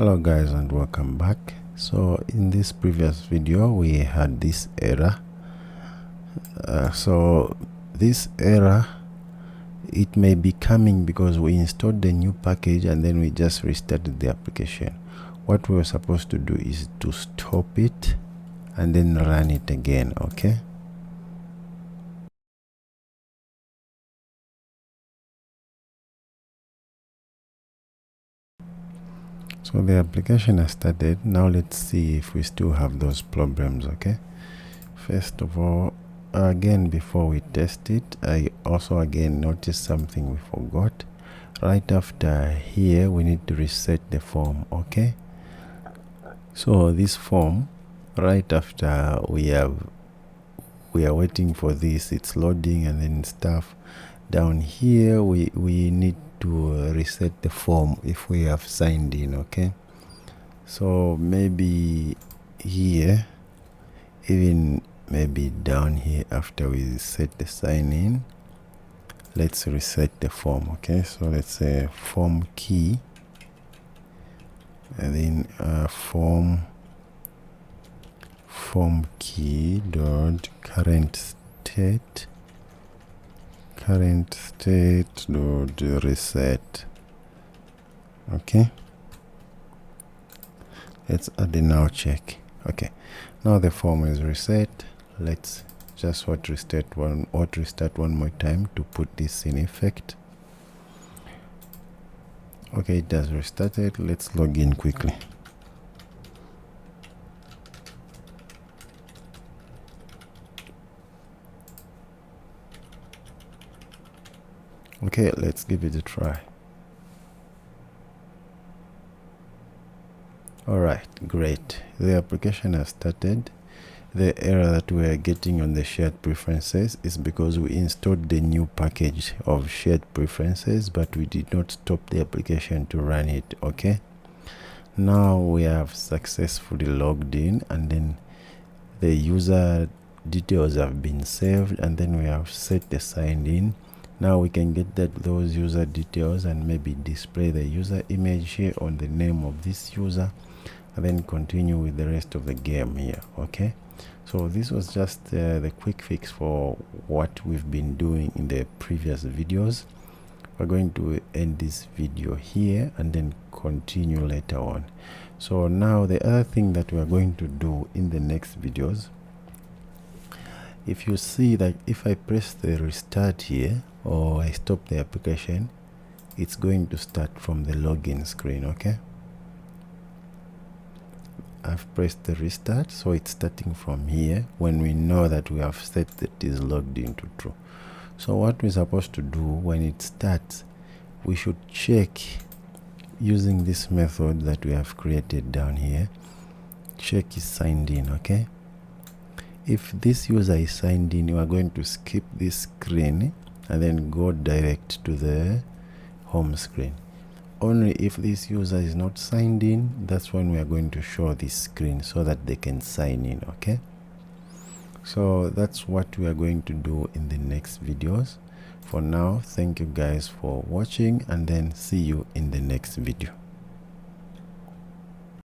Hello guys, and welcome back. So in this previous video we had this error. So this error, it may be coming because we installed the new package and then we just restarted the application. What we were supposed to do is to stop it and then run it again. Okay, so the application has started. Now let's see if we still have those problems. Okay, first of all, again, before we test it, I also again noticed something we forgot. Right after here we need to reset the form. Okay, so this form, right after we are waiting for this, it's loading and then stuff down here, we need to reset the form if we have signed in. Okay, so maybe here, even maybe down here after we set the sign in, let's reset the form. Okay, so let's say form key and then form key dot current state dot reset. Okay, let's add a now check. Okay, now the form is reset. Let's just restart one more time to put this in effect. Okay, it has restarted. Let's log in quickly. Okay, let's give it a try. Alright, great. The application has started. The error that we are getting on the shared preferences is because we installed the new package of shared preferences, but we did not stop the application to run it. Okay, now we have successfully logged in and then the user details have been saved and then we have set the signed in. Now we can get those user details and maybe display the user image here on the name of this user and then continue with the rest of the game here. Okay, so this was just the quick fix for what we've been doing in the previous videos. We're going to end this video here and then continue later on. So now the other thing that we are going to do in the next videos, if you see that if I press the restart here or I stop the application, it's going to start from the login screen. Okay, I've pressed the restart, so it's starting from here when we know that we have set that it is logged into true. So what we're supposed to do when it starts, we should check using this method that we have created down here. Check is signed in. Okay, if this user is signed in, you are going to skip this screen and then go direct to the home screen. Only if this user is not signed in, that's when we are going to show this screen so that they can sign in. Okay, so that's what we are going to do in the next videos. For now, thank you guys for watching and then see you in the next video.